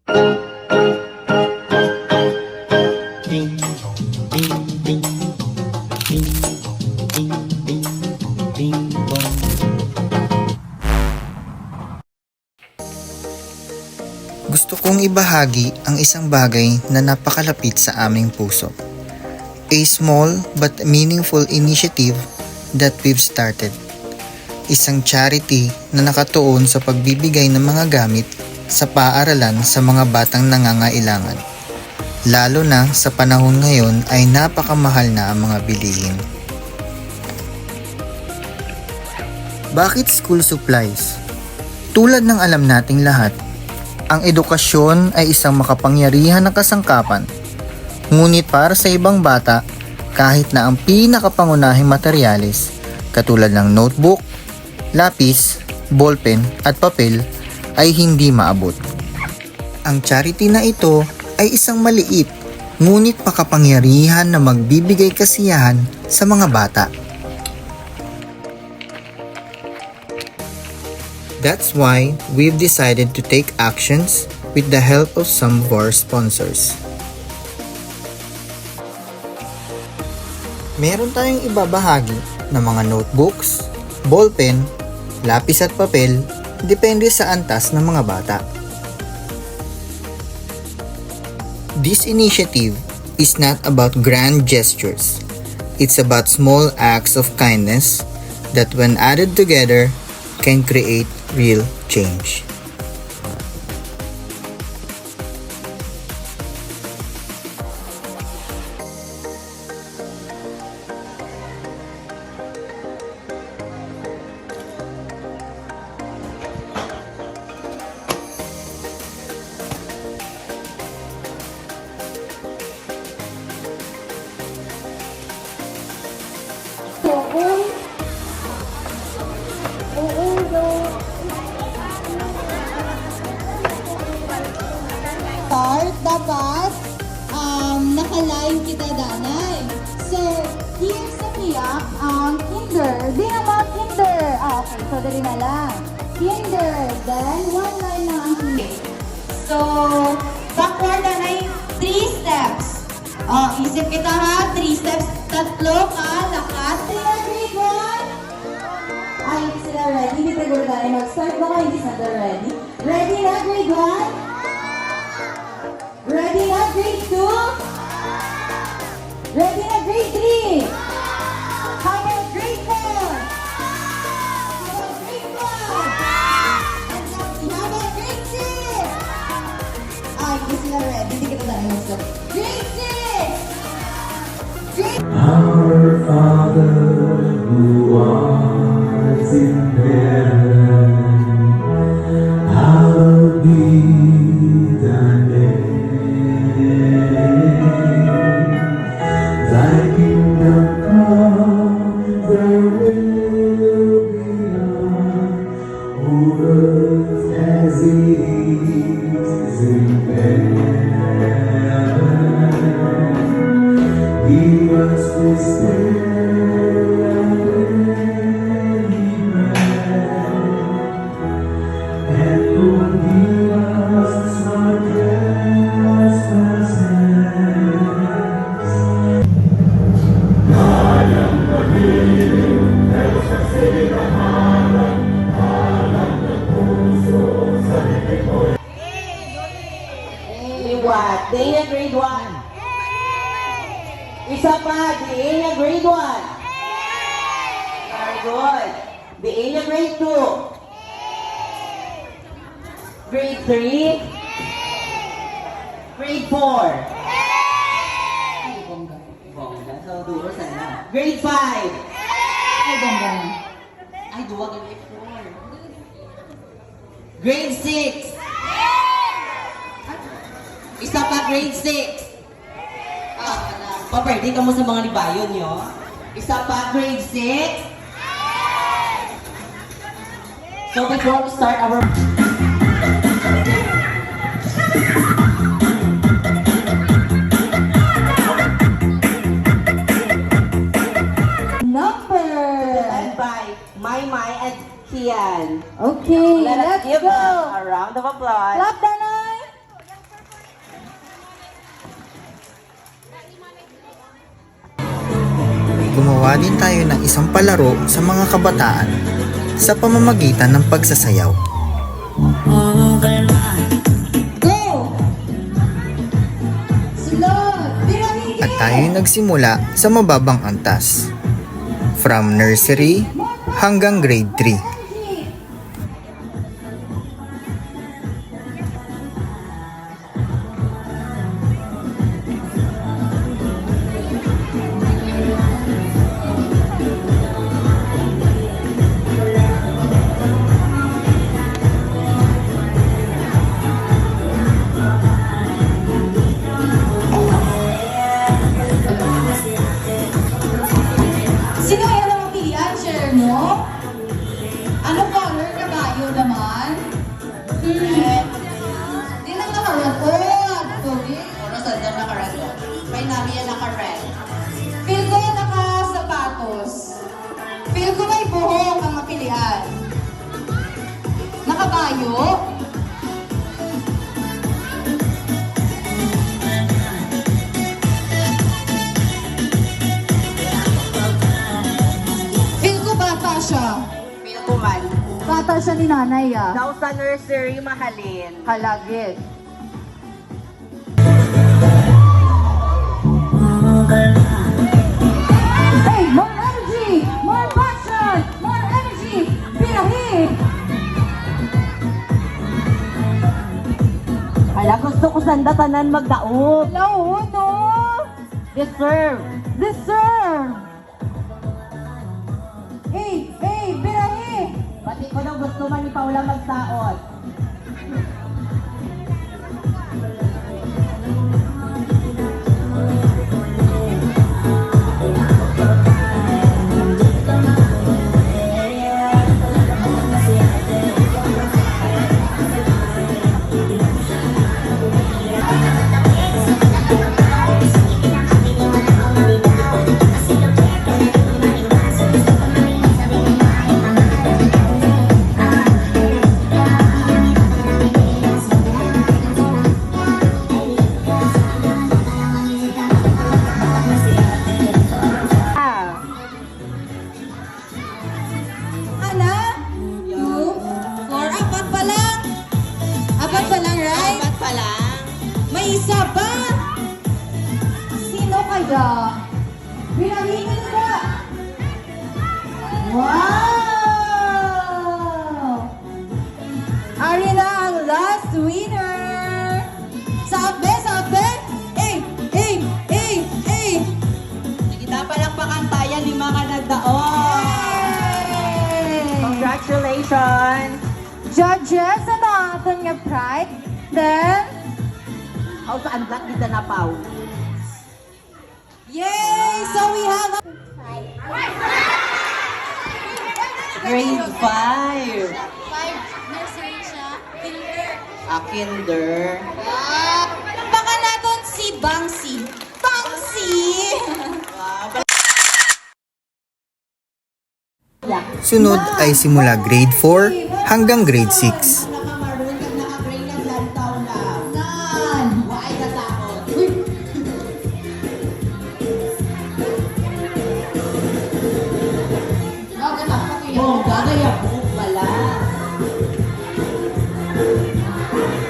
Gusto kong ibahagi ang isang bagay na napakalapit sa aming puso. A small but meaningful initiative that we've started. Isang charity na nakatuon sa pagbibigay ng mga gamit sa paaralan sa mga batang nangangailangan. Lalo na sa panahon ngayon ay napakamahal na ang mga bilihin. Bakit school supplies? Tulad ng alam nating lahat, ang edukasyon ay isang makapangyarihan na kasangkapan. Ngunit para sa ibang bata, kahit na ang pinakapangunahing materyales, katulad ng notebook, lapis, ballpen at papel, ay hindi maabot. Ang charity na ito ay isang maliit, ngunit makapangyarihan na magbibigay kasiyahan sa mga bata. That's why we've decided to take actions with the help of some of our sponsors. Meron tayong ibabahagi ng mga notebooks, ballpen, lapis at papel, depende sa antas ng mga bata. This initiative is not about grand gestures. It's about small acts of kindness that when added together can create real change. Dapat naka-line kita danay. So, here's sa tiyak ang kinder. Di naman kinder. Okay. So, dali na lang. Kinder. Then, one line na ang kinder. So, backward danay 3 steps. Isip kita ha. 3 steps. Tatlo ka. Lakas. Grade 1. Ay, hindi sila ready. Hindi siguro tayo mag-start. Baka hindi sila ready. Ready na, grade 1? Ready na, grade 2? Ready na, grade 3? How about grade 4? How about grade 5? And how about grade 6? Hindi sila ready. Hindi kita tayo mag-start. Grade 6! Grade... Our Father who art in heaven, hallowed be thy name. Thy kingdom come, thy will be done, on earth as it is in heaven. Give us this day our daily bread, and forgive us our trespasses. Di niya grade 1. Isa pa, di niya grade 1. Very good. Di niya grade 2. Grade 3. Grade 4. Ay, bongga. So, duro sana. Grade 5. Ay, bongga. Ay, duwa ka grade 4. Grade 6. Isa pa, grade 6. Paperdi ka mo sa mga libayon nyo. Isa pa, grade 6. So before we start our... Number! Led by Maymay and Kian. Okay, Let us let's give go! them a round of applause. Clap, Danay! gumawa din tayo ng isang palaro sa mga kabataan sa pamamagitan ng pagsasayaw. Go! Sunod! Pinamigil! At tayo nagsimula sa mababang antas. From nursery hanggang grade 3. Sino kaya naman pilihan? Share mo? Anong color na kayo naman? Di lang nakaratot. Pogi. Oras sandang nakarato. May namin yan naka-red. Feel ko yung nakasapatos. Feel ko may buhok ang mapilian. Nakabayo. Feel ko bata siya. Feel ko man. Bata siya ni nanay ah. Daw sa nursery, mahalin. Halagit. Hey, more energy! More passion! More energy! Pinahi! Hala, gusto ko sandatanan magdaot. Hello, no? Deserve. Deserve! Hey, pinahi! Pati ko daw gusto man ni Paula magdaot. Ana? 2, 4, apat pa lang. Apat pa lang, right? Dapat pa lang. May isa pa! Sino kaya? Pinamigil ka! Wow! Ari na ang last winner! Sabi! Eh! Kita pa lang pakantayan, 5 ka nagdaot. Congratulations! Judges, ano ang aton nga pride? Then, How sa unlock dito na pau? yay! So we have a... Grade 5. 5 nursery siya. Kinder. Baka natin si Bangsi. Sunod ay simula grade 4 hanggang grade 6. Nakamaroon kag naka-gray ng lantaw na. Nan! Waay ka takot. Bongga kaya buhok pala.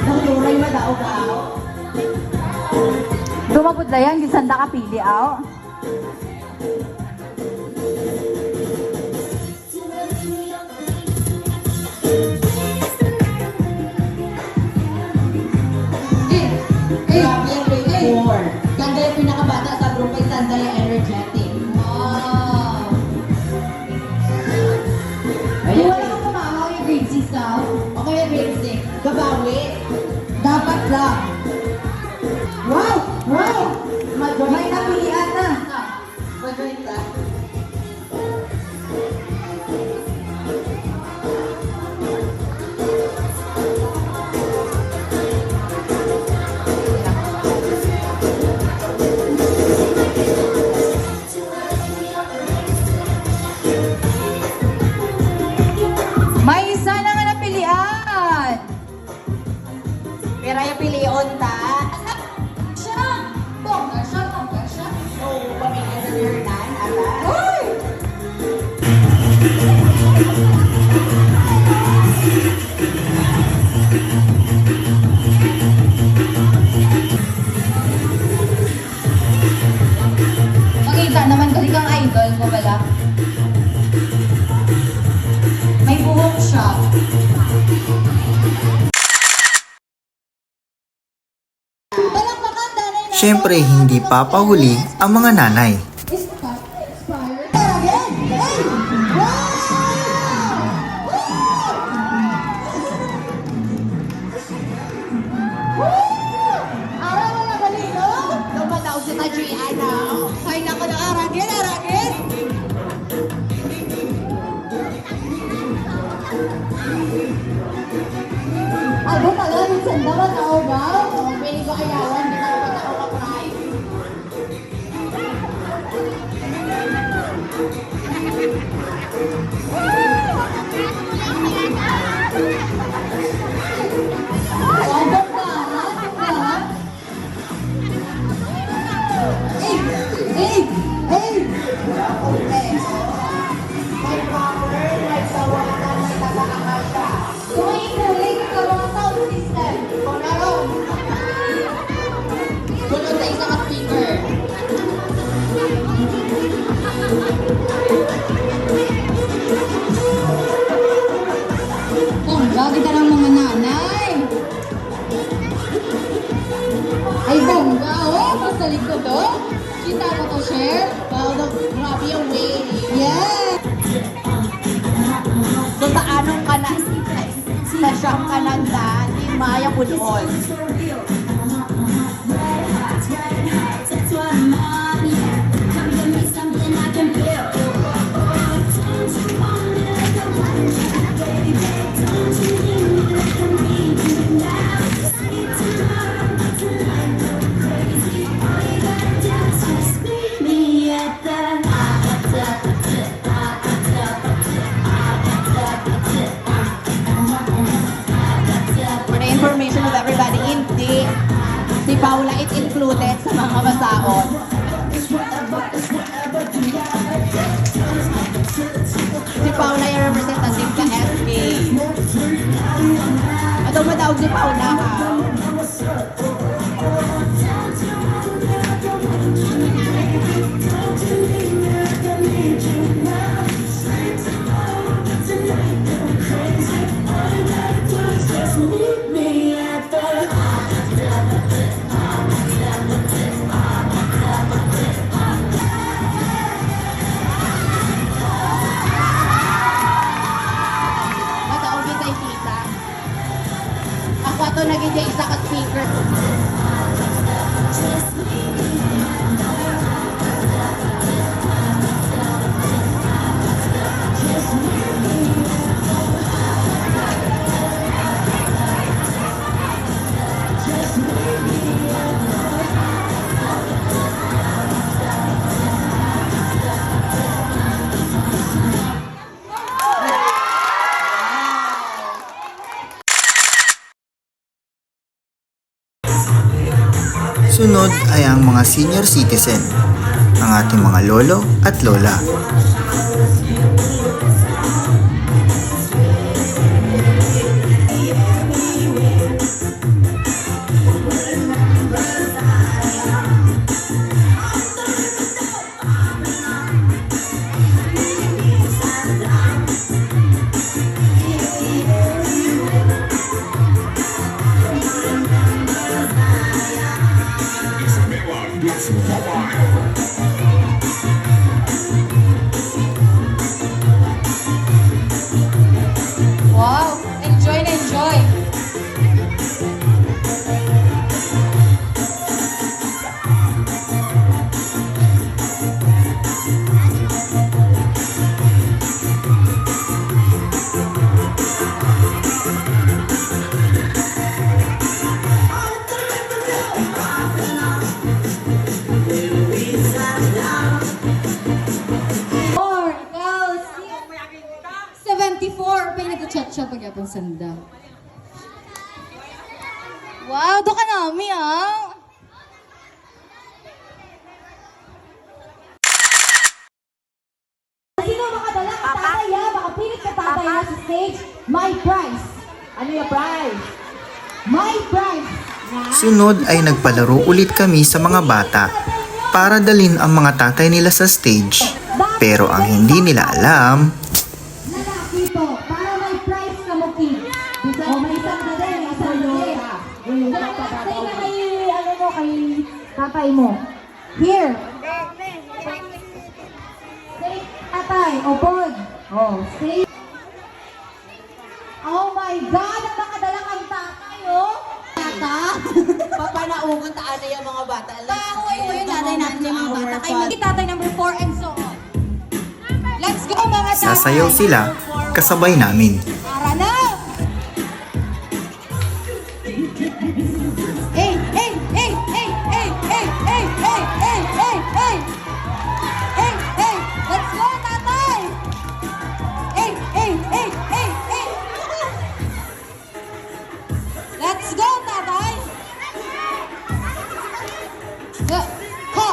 Nangluray madaog-aw. Dumabot na yan, gisanda ka pili, aw. Grabe yung grade 4. Ganda yung pinakabata sa group ay Sanda yung energetic. Wow! Ayan. Wala kang pumamaw yung grade 6, aw. Okay, grade 6. Gabawi. Dapat lang. Wow! May napilian na. Maganda. May isa na nga napilian. Pero yung pilion ta. Siya! Bongga siya. So, pamilya sa Hernan, ala. Uy! Makita naman kasi kang idol ko pala. May buhok siya. Palakpakan, Danay na. Siyempre, hindi papahuli ang mga nanay. Expired. Again. Hey! Araw mo na galino? Lumataw si Adriana. Ay, naku na aragin, aragin. Ako talaga, minsan dapat ako ba? Pili ko ayawan, di na ako makapray. Wabot ka, ha? Hey! Hey! Hey! Okay. May power, may tawanan, may taga-akasya. Tumayin ka mga sound system. Konaron. Kulot sa isang speaker. Oh, lagi ka ng mga nanay. Ay, bongga, oh. Sa likod, oh. Kita mo to, share? Wow, grabe yung way. Yeah. Kung paanong ka na sa siyang kananda ni Maya Pulol. For the information of everybody, hindi si Paula it included sa mga masaon. Si Paula yung representative ka SK. Ato matawag si Paula ha. Matawag yun kay tita. Ako ato naging siya isa ka speaker. Sunod ay ang mga senior citizen, ang ating mga lolo at lola. Wow! Enjoy na enjoy! Four, ikaw, 74. Pag nag-chat siya pag yapon sanda. Wow, doon ka nami ah. Sino makadala ka tatay ha? Makapilit ka tatay na sa stage. My prize. Ano yung prize? My prize. Sunod ay nagpalaro ulit kami sa mga bata para dalin ang mga tatay nila sa stage. Pero ang hindi nila alam, Lalaki to. Para may prize ka mo, kid. O, may isang na din. May isang na din. Say na kay, ano mo, kay tatay mo. Here. Say, tatay. O, pod. Oh, say. Oh my God! Ang nakadala kang tatay, oh! Tata? Papanaugon taan na yung mga bata. Pauwi mo yung tatay natin yung mga bata. Kay mag-tatay number 4 and so on. Let's go, mga tatay! sasayaw sila kasabay namin. Para na! Hey! Hey! Hey! Hey! Hey! Hey! Hey! Hey! Hey! Hey! Hey! Hey! Hey! Let's go, tatay! Hey! Hey! Hey! Hey! Hey! Let's go, tatay! Ha! Ha!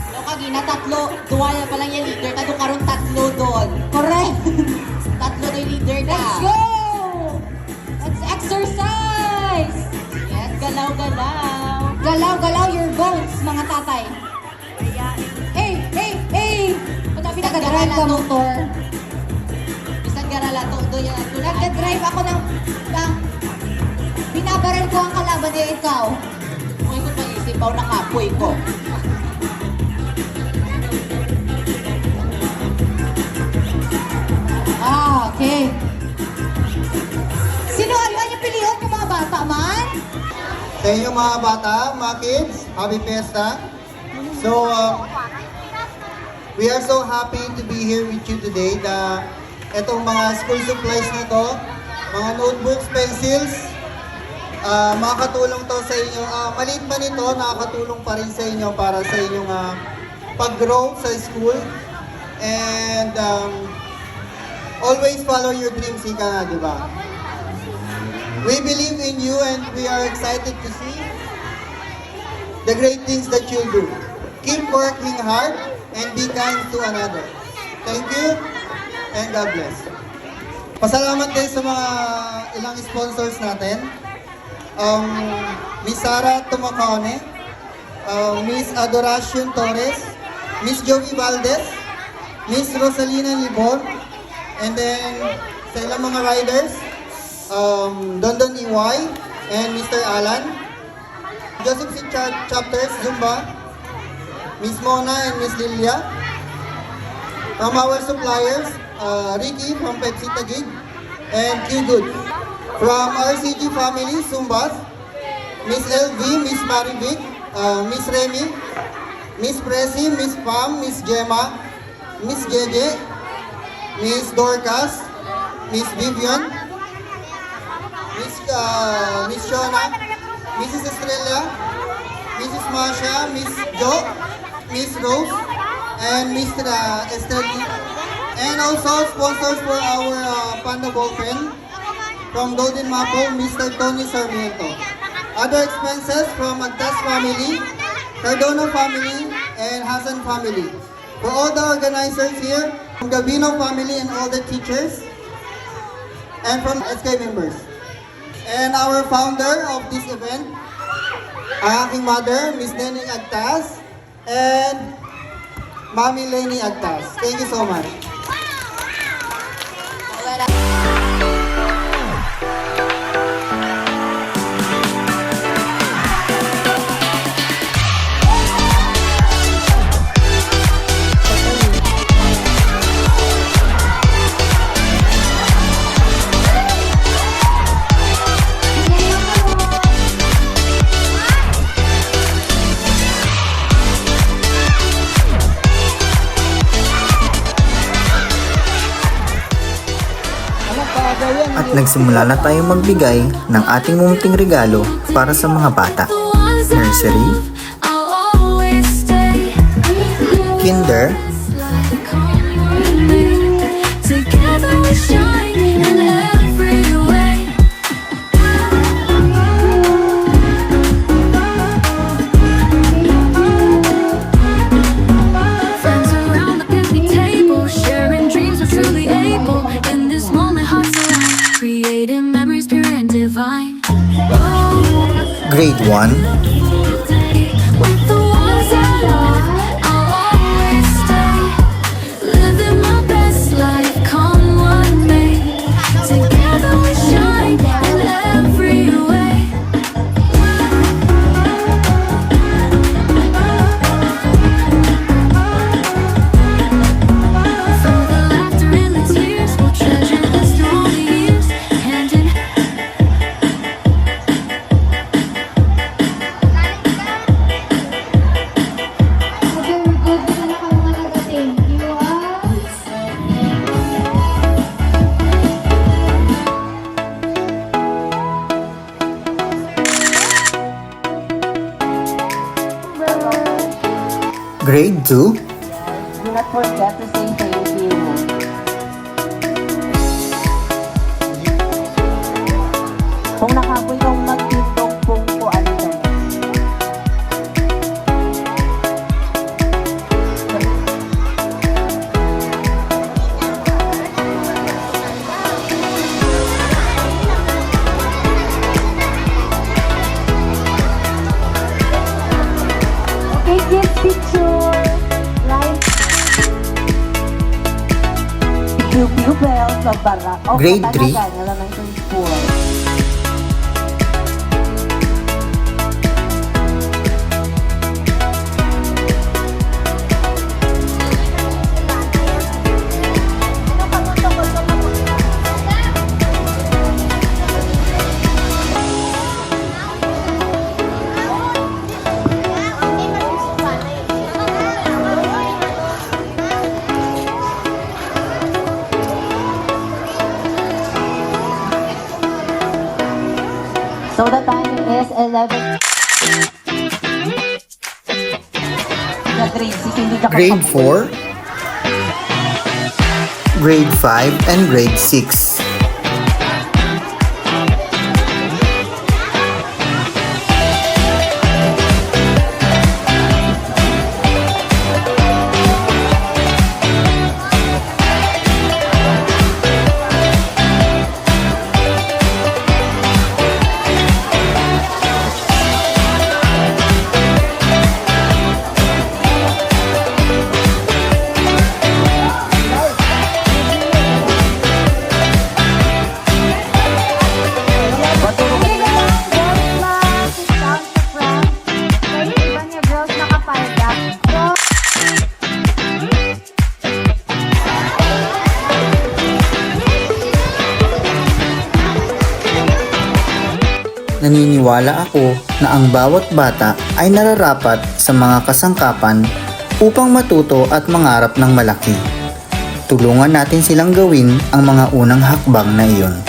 Ano kagina, tatlo. Duwa na palang yung leader. Kado karon tatlo doon. Correct! Tatlo na yung leader ka. Let's go! Let's exercise! Yes, galaw-galaw. Galaw-galaw your bones, mga tatay. Hey! Hey! Hey! Patabi nag-drive ka motor. Isang garala to. Doon yan. Nag-drive ako ng binabaril ko ang kalaban niya ikaw. Kung ko pag-isip, baw nakapoy ko. Ah, okay. Sino ano yung pilihan yung mga bata man? Sa inyo mga bata, mga kids, happy fiesta. So, we are so happy to be here with you today na itong mga school supplies na to, mga notebooks, pencils, makakatulong to sa inyo. Maliit man ito, nakakatulong pa rin sa inyo para sa inyong pag-grow sa school. And always follow your dreams, ika nga, di ba? We believe in you and we are excited to see the great things that you'll do. Keep working hard and be kind to another. Thank you and God bless. Pasalamat din sa mga ilang sponsors natin. Miss Sara Tumacone, Miss Adoracion Torres, Miss Joey Valdez, Miss Rosalina Libon, and then sa ilang mga riders, Dondon Iway and Mr. Alan, Joseph C. Chapters, Zumba, Miss Mona and Miss Lilia. From our suppliers, Ricky from Pepsi Taguig and Q Good. From RCG family, Zumbas, Miss LV, Miss Marivic, Miss Remy, Miss Presi, Miss Pam, Miss Gemma, Miss Jeje, Miss Dorcas, Miss Vivian, Miss Shona, Mrs. Estrella, Mrs. Masha, Miss Jo, Miss Rose, and Mr. Estelle. And also sponsors for our Panda Ball Pen from Golden Maple, Mr. Tony Sarmiento. Other expenses from Agtas family, Cardona family, and Hassan family. For all the organizers here, from Gabino family and all the teachers, and from SK members. And our founder of this event, ang aking mother, Miss Nening Agtas, and Mami Lenny Agtas. Thank you so much. At nagsimula na tayong magbigay ng ating munting regalo para sa mga bata. Nursery, Kinder, Together we shine in every way. Friends around the picnic table, sharing dreams we're truly able. In Grade 1, With the ones I love, I'll always stay. Living my best life, come what may. Together we shine in every way. For the laughter and the tears, we'll treasure this through all the years. Hand in Very good. Hindi na kayo malaga. Thank you. Grade 2, Do not forget to say thank you. Kung nakapoy kang magtindong kung ano to. Okay, kids, picture. Right. Pupil sa Barak. Grade 3. Elementary School. So the time is 11. Grade 6, hindi ka Grade 4, Grade 5, and Grade 6. Naniniwala ako na ang bawat bata ay nararapat sa mga kasangkapan upang matuto at mangarap ng malaki. Tulungan natin silang gawin ang mga unang hakbang na iyon.